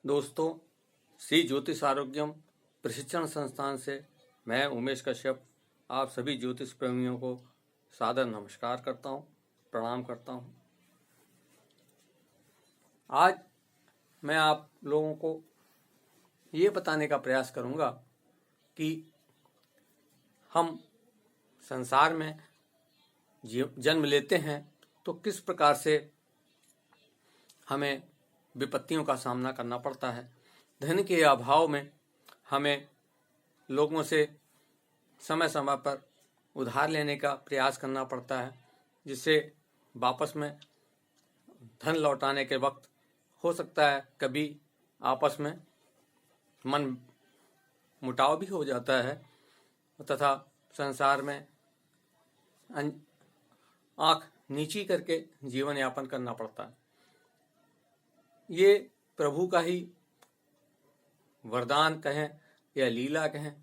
दोस्तों, श्री ज्योतिष आरोग्यम प्रशिक्षण संस्थान से मैं उमेश कश्यप आप सभी ज्योतिष प्रेमियों को सादर नमस्कार करता हूं, प्रणाम करता हूं। आज मैं आप लोगों को ये बताने का प्रयास करूंगा कि हम संसार में जन्म लेते हैं तो किस प्रकार से हमें विपत्तियों का सामना करना पड़ता है। धन के अभाव में हमें लोगों से समय समय पर उधार लेने का प्रयास करना पड़ता है, जिससे वापस में धन लौटाने के वक्त हो सकता है कभी आपस में मन मुटाव भी हो जाता है तथा संसार में आंख नीची करके जीवन यापन करना पड़ता है। ये प्रभु का ही वरदान कहें या लीला कहें,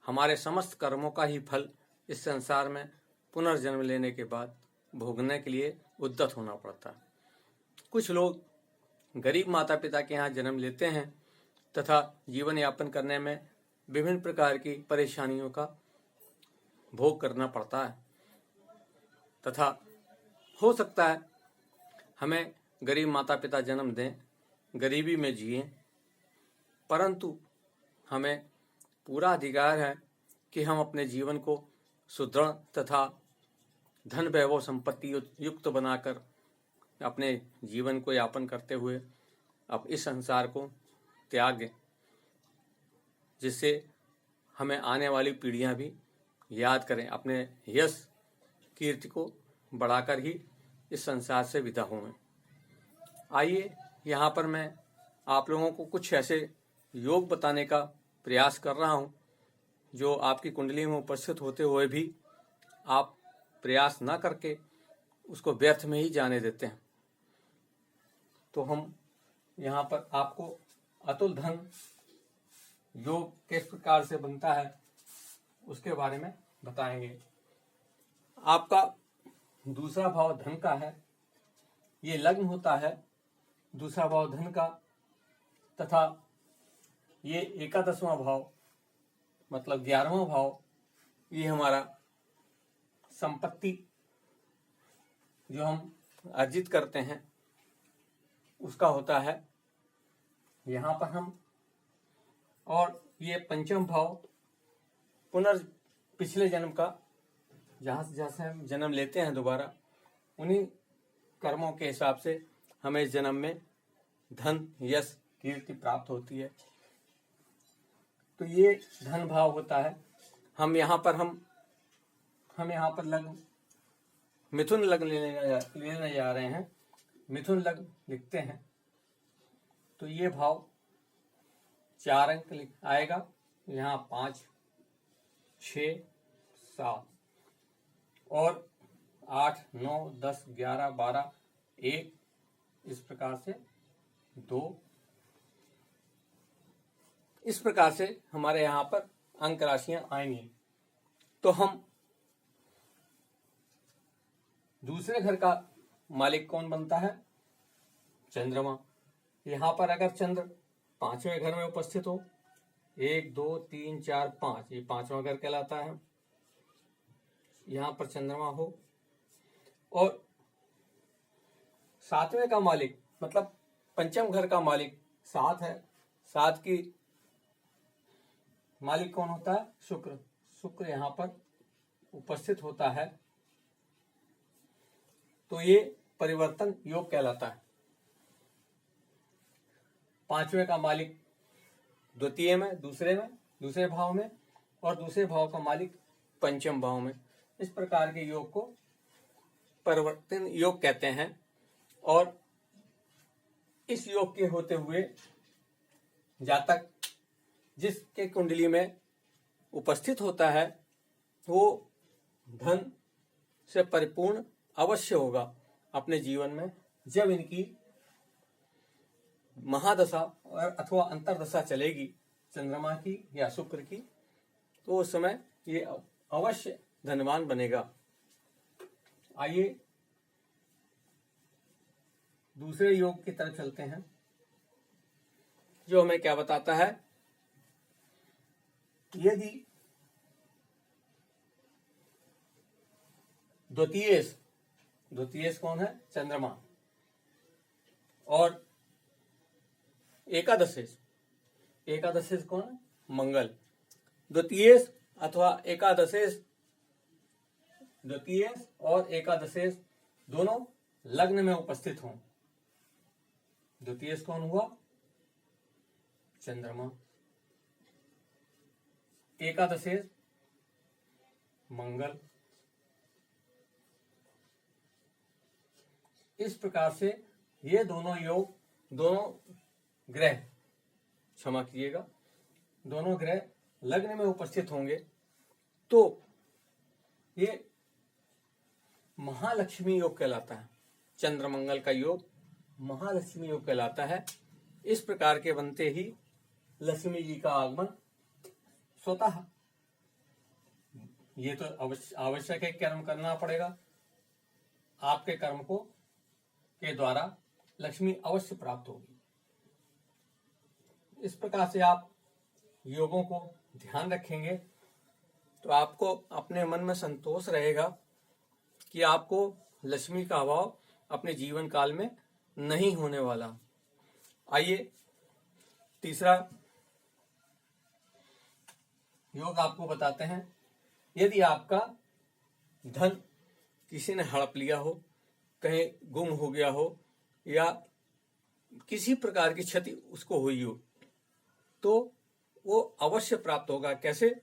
हमारे समस्त कर्मों का ही फल इस संसार में पुनर्जन्म लेने के बाद भोगने के लिए उद्यत होना पड़ता है। कुछ लोग गरीब माता पिता के यहाँ जन्म लेते हैं तथा जीवन यापन करने में विभिन्न प्रकार की परेशानियों का भोग करना पड़ता है तथा हो सकता है हमें गरीब माता पिता जन्म दें, गरीबी में जिए, परंतु हमें पूरा अधिकार है कि हम अपने जीवन को सुदृढ़ तथा धन वैभव संपत्ति युक्त बनाकर अपने जीवन को यापन करते हुए अब इस संसार को त्याग दें, जिससे हमें आने वाली पीढ़ियां भी याद करें, अपने यश कीर्ति को बढ़ाकर ही इस संसार से विदा हों। आइए यहाँ पर मैं आप लोगों को कुछ ऐसे योग बताने का प्रयास कर रहा हूँ जो आपकी कुंडली में उपस्थित होते हुए भी आप प्रयास न करके उसको व्यर्थ में ही जाने देते हैं। तो हम यहाँ पर आपको अतुल धन योग किस प्रकार से बनता है उसके बारे में बताएंगे। आपका दूसरा भाव धन का है, ये लग्न होता है दूसरा भाव धन का, तथा ये 11वां भाव मतलब 11वां भाव ये हमारा संपत्ति जो हम अर्जित करते हैं उसका होता है यहाँ पर हम। और ये पंचम भाव पिछले जन्म का, जहाँ से हम जन्म लेते हैं दोबारा, उन्हीं कर्मों के हिसाब से हमें इस जन्म में धन यश कीर्ति प्राप्त होती है। तो ये धन भाव होता है। हम यहाँ पर लग्न मिथुन लग्न लेने जा रहे हैं। मिथुन लग्न लिखते हैं तो ये भाव 4 अंक आएगा। यहाँ 5 6 7 और 8 9 10 11 12 1 इस प्रकार से 2, इस प्रकार से हमारे यहाँ पर अंक राशियां आएंगी। तो हम दूसरे घर का मालिक कौन बनता है? चंद्रमा। यहाँ पर अगर चंद्र 5वें घर में उपस्थित हो, 1 2 3 4 5, ये 5वां घर कहलाता है। यहाँ पर चंद्रमा हो और 7वें का मालिक मतलब पंचम घर का मालिक 7 है। 7 की मालिक कौन होता है? शुक्र। शुक्र यहाँ पर उपस्थित होता है तो ये परिवर्तन योग कहलाता है। 5वें का मालिक द्वितीय में, दूसरे भाव में, और दूसरे भाव का मालिक पंचम भाव में। इस प्रकार के योग को परिवर्तन योग कहते हैं। और इस योग के होते हुए जातक जिसके कुंडली में उपस्थित होता है वो धन से परिपूर्ण अवश्य होगा अपने जीवन में। जब इनकी महादशा और अथवा अंतरदशा चलेगी चंद्रमा की या शुक्र की, तो उस समय ये अवश्य धनवान बनेगा। आइए दूसरे योग की तरफ चलते हैं। जो हमें क्या बताता है, यदि द्वितीयेश कौन है, चंद्रमा, और एकादशेश कौन है, मंगल। द्वितीयेश और एकादशेश दोनों लग्न में उपस्थित हों। द्वितीयेश कौन हुआ, चंद्रमा, एकादशेश मंगल। इस प्रकार से ये दोनों ग्रह लग्न में उपस्थित होंगे तो ये महालक्ष्मी योग कहलाता है। चंद्र मंगल का योग महालक्ष्मी योग कहलाता है। इस प्रकार के बनते ही लक्ष्मी जी का आगमन स्वतः, ये तो आवश्यक है, कर्म करना पड़ेगा। आपके कर्म के द्वारा लक्ष्मी अवश्य प्राप्त होगी। इस प्रकार से आप योगों को ध्यान रखेंगे तो आपको अपने मन में संतोष रहेगा कि आपको लक्ष्मी का अभाव अपने जीवन काल में नहीं होने वाला। आइए तीसरा योग आपको बताते हैं। यदि आपका धन किसी ने हड़प लिया हो, कहीं गुम हो गया हो, या किसी प्रकार की क्षति उसको हुई हो, तो वो अवश्य प्राप्त होगा। कैसे?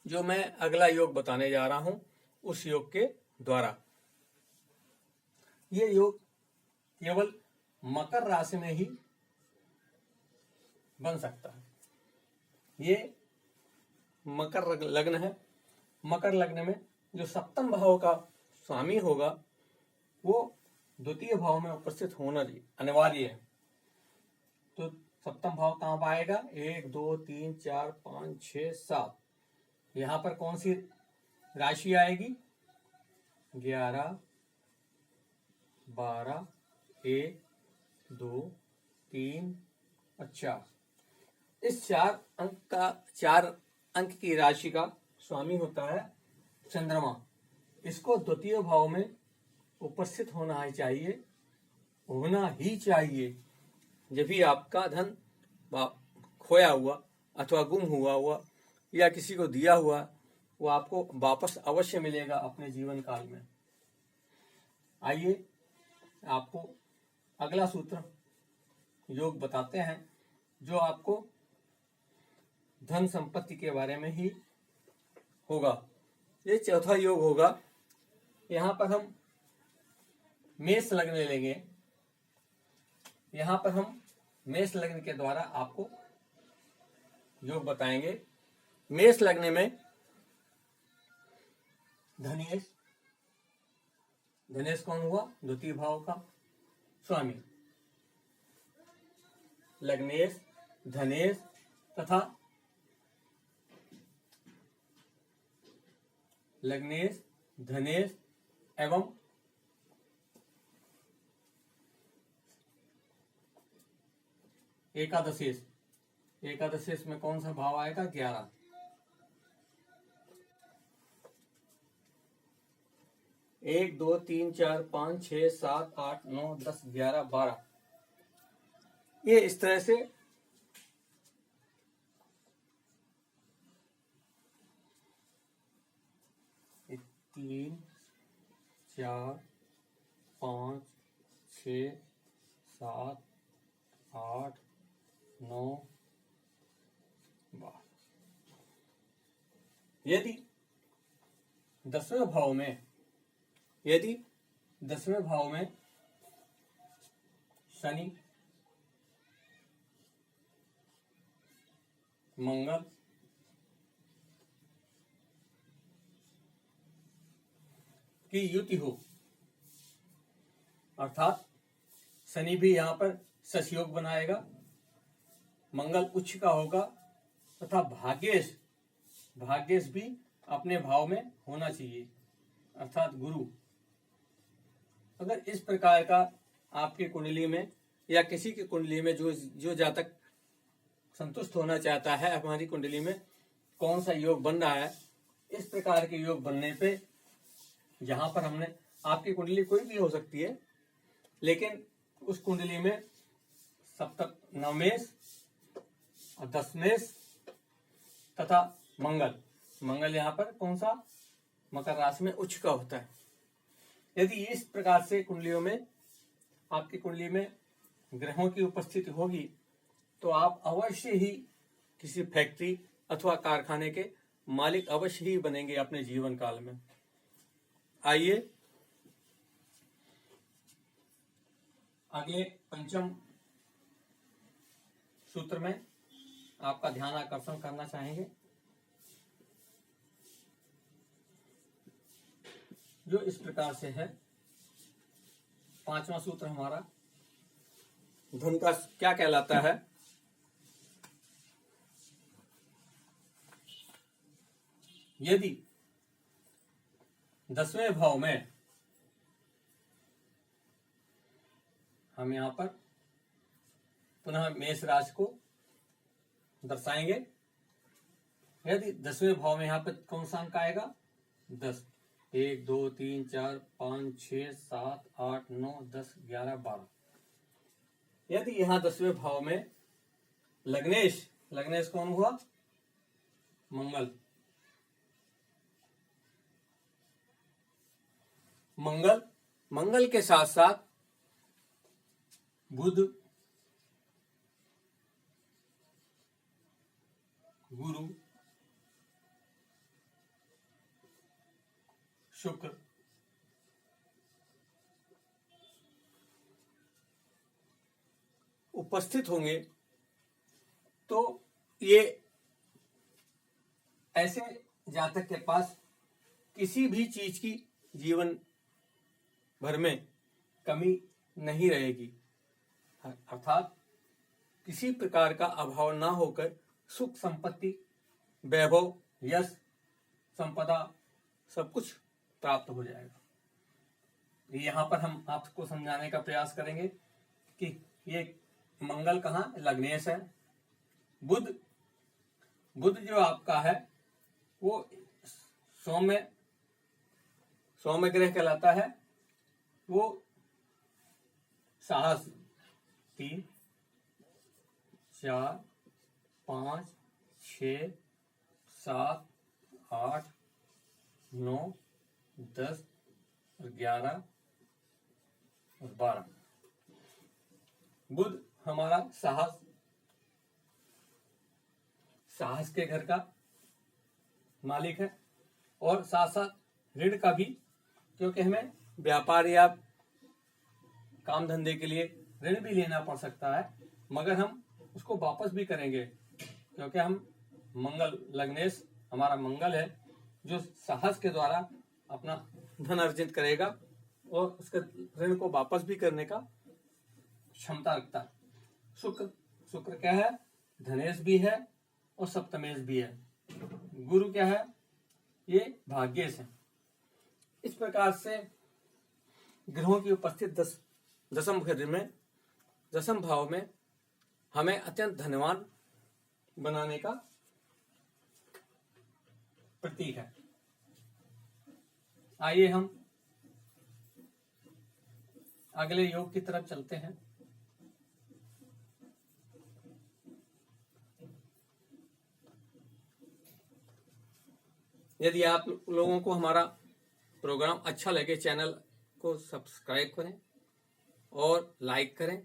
जो मैं अगला योग बताने जा रहा हूं उस योग के द्वारा। ये योग केवल मकर राशि में ही बन सकता है। ये मकर लग्न है। मकर लग्न में जो सप्तम भाव का स्वामी होगा वो द्वितीय भाव में उपस्थित होना अनिवार्य है। तो सप्तम भाव कहां पाएगा? 1 2 3 4 5 6 7। यहां पर कौन सी राशि आएगी? 11 12 1 2 3 और 4। इस 4 अंक की राशि का स्वामी होता है चंद्रमा। इसको द्वितीय भाव में उपस्थित होना ही चाहिए। जब भी आपका धन खोया हुआ अथवा गुम हुआ या किसी को दिया हुआ वो आपको वापस अवश्य मिलेगा अपने जीवन काल में। आइए आपको अगला सूत्र योग बताते हैं जो आपको धन संपत्ति के बारे में ही होगा। ये चौथा योग होगा। यहां पर हम मेष लग्न लेंगे। यहां पर हम मेष लग्न के द्वारा आपको योग बताएंगे। मेष लग्न में धनेश कौन हुआ? द्वितीय भाव का स्वामी। लग्नेश, धनेश तथा लग्नेश, धनेश एवं एकादशेश में कौन सा भाव आएगा? 11। 1 2 3 4 5 6 7 8 9 10 11 12। ये इस तरह से तीन 4 5 6 7 8 9 12। यदि दसवें भाव में शनि, मंगल, की युति हो, अर्थात शनि भी यहां पर ससयोग बनाएगा, मंगल उच्च का होगा तथा भाग्येश भी अपने भाव में होना चाहिए अर्थात गुरु। अगर इस प्रकार का आपकी कुंडली में या किसी की कुंडली में जो जातक संतुष्ट होना चाहता है हमारी कुंडली में कौन सा योग बन रहा है, इस प्रकार के योग बनने पे जहां पर हमने, आपकी कुंडली कोई भी हो सकती है, लेकिन उस कुंडली में सप्तक नवमेश और दशमेश तथा मंगल यहाँ पर कौन सा, मकर राशि में उच्च का होता है। यदि इस प्रकार से कुंडलियों में, आपकी कुंडली में ग्रहों की उपस्थिति होगी तो आप अवश्य ही किसी फैक्ट्री अथवा कारखाने के मालिक अवश्य ही बनेंगे अपने जीवन काल में। आइए अगले पंचम सूत्र में आपका ध्यान आकर्षण करना चाहेंगे, जो इस प्रकार से है। पांचवा सूत्र हमारा धन का क्या कहलाता है। यदि 10वें भाव में, हम यहां पर पुनः मेष राशि को दर्शाएंगे। यदि 10वें भाव में यहां पर कौन सा अंक आएगा, 10, 1 2 3 4 5 6 7 8 9 10 11 12। यदि यहां 10वें भाव में लग्नेश कौन हुआ, मंगल के साथ साथ बुध, गुरु, शुक्र, उपस्थित होंगे तो ये ऐसे जातक के पास किसी भी चीज की जीवन भर में कमी नहीं रहेगी, अर्थात किसी प्रकार का अभाव ना होकर सुख संपत्ति, वैभव, यश, संपदा सब कुछ प्राप्त हो जाएगा। यहाँ पर हम आपको समझाने का प्रयास करेंगे कि ये मंगल कहाँ, लग्नेश है। बुध जो आपका है वो सौम्य ग्रह कहलाता है। वो साहस 3 4 5 6 7 8 9 10 और 11 और 12। बुध हमारा साहस के घर का मालिक है, और साथ साथ ऋण का भी, क्योंकि हमें व्यापार या काम धंधे के लिए ऋण भी लेना पड़ सकता है, मगर हम उसको वापस भी करेंगे, क्योंकि हम लग्नेश हमारा मंगल है जो साहस के द्वारा अपना धन अर्जित करेगा और उसके ऋण को वापस भी करने का क्षमता रखता है। शुक्र क्या है, धनेश भी है और सप्तमेश भी है। गुरु क्या है, ये भाग्येश है। इस प्रकार से ग्रहों की उपस्थित दसम भाव में हमें अत्यंत धनवान बनाने का प्रतीक है। आइए हम अगले योग की तरफ चलते हैं। यदि आप लोगों को हमारा प्रोग्राम अच्छा लगे, चैनल को सब्सक्राइब करें और लाइक करें,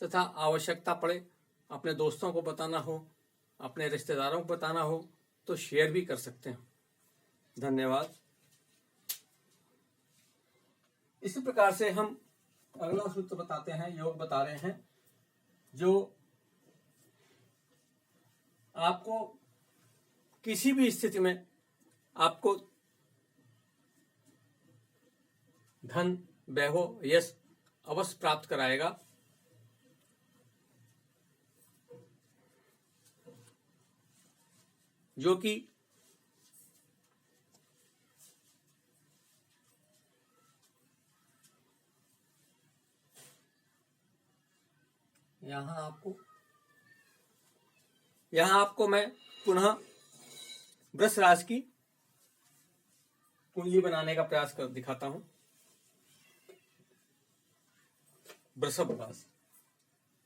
तथा आवश्यकता पड़े अपने दोस्तों को बताना हो, अपने रिश्तेदारों को बताना हो तो शेयर भी कर सकते हैं। धन्यवाद। इसी प्रकार से हम अगला सूत्र बताते हैं, योग बता रहे हैं, जो आपको किसी भी स्थिति में आपको धन, वैभव, यश अवश्य प्राप्त कराएगा। जो कि आपको मैं पुनः वृष राशि की कुंडली बनाने का प्रयास कर दिखाता हूं। वृषभ राशि,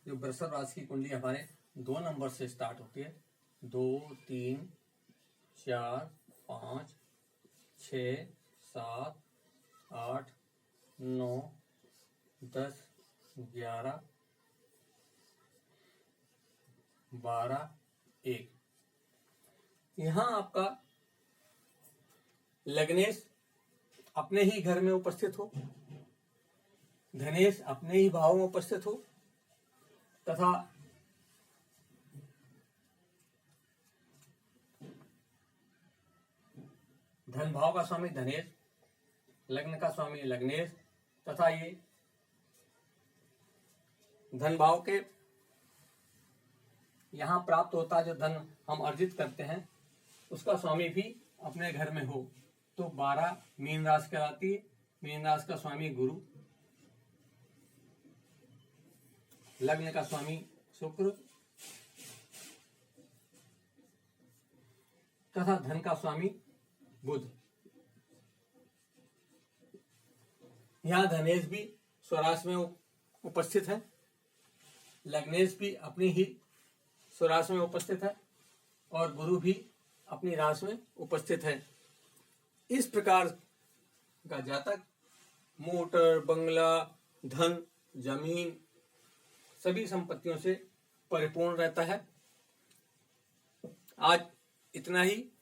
जो वृषभ राशि की कुंडली हमारे 2 नंबर से स्टार्ट होती है। 2, 3, 4, 5, 6, 7, 8, 9, 10, 11, 12, 1। यहां आपका लग्नेश अपने ही घर में उपस्थित हो, धनेश अपने ही भाव में उपस्थित हो तथा धन भाव का स्वामी धनेश, लग्न का स्वामी लग्नेश तथा ये धन भाव के यहां प्राप्त होता जो धन हम अर्जित करते हैं उसका स्वामी भी अपने घर में हो तो 12 मीन राशि कहलाती है। मीन राशि का स्वामी गुरु, लग्न का स्वामी शुक्र तथा धन का स्वामी बुध। यहां धनेश भी स्वराशि में उपस्थित है, लग्नेश भी अपनी ही स्वराशि में उपस्थित है और गुरु भी अपनी राशि में उपस्थित है। इस प्रकार का जातक मोटर, बंगला, धन, जमीन सभी संपत्तियों से परिपूर्ण रहता है। आज इतना ही।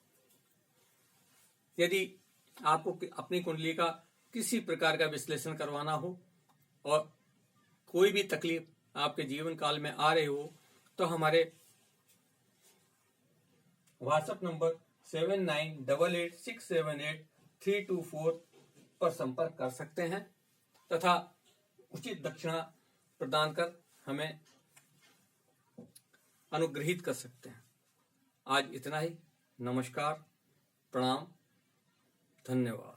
यदि आपको अपनी कुंडली का किसी प्रकार का विश्लेषण करवाना हो और कोई भी तकलीफ आपके जीवन काल में आ रही हो तो हमारे व्हाट्सएप नंबर 7988678324 पर संपर्क कर सकते हैं तथा उचित दक्षिणा प्रदान कर हमें अनुग्रहित कर सकते हैं। आज इतना ही। नमस्कार, प्रणाम, धन्यवाद।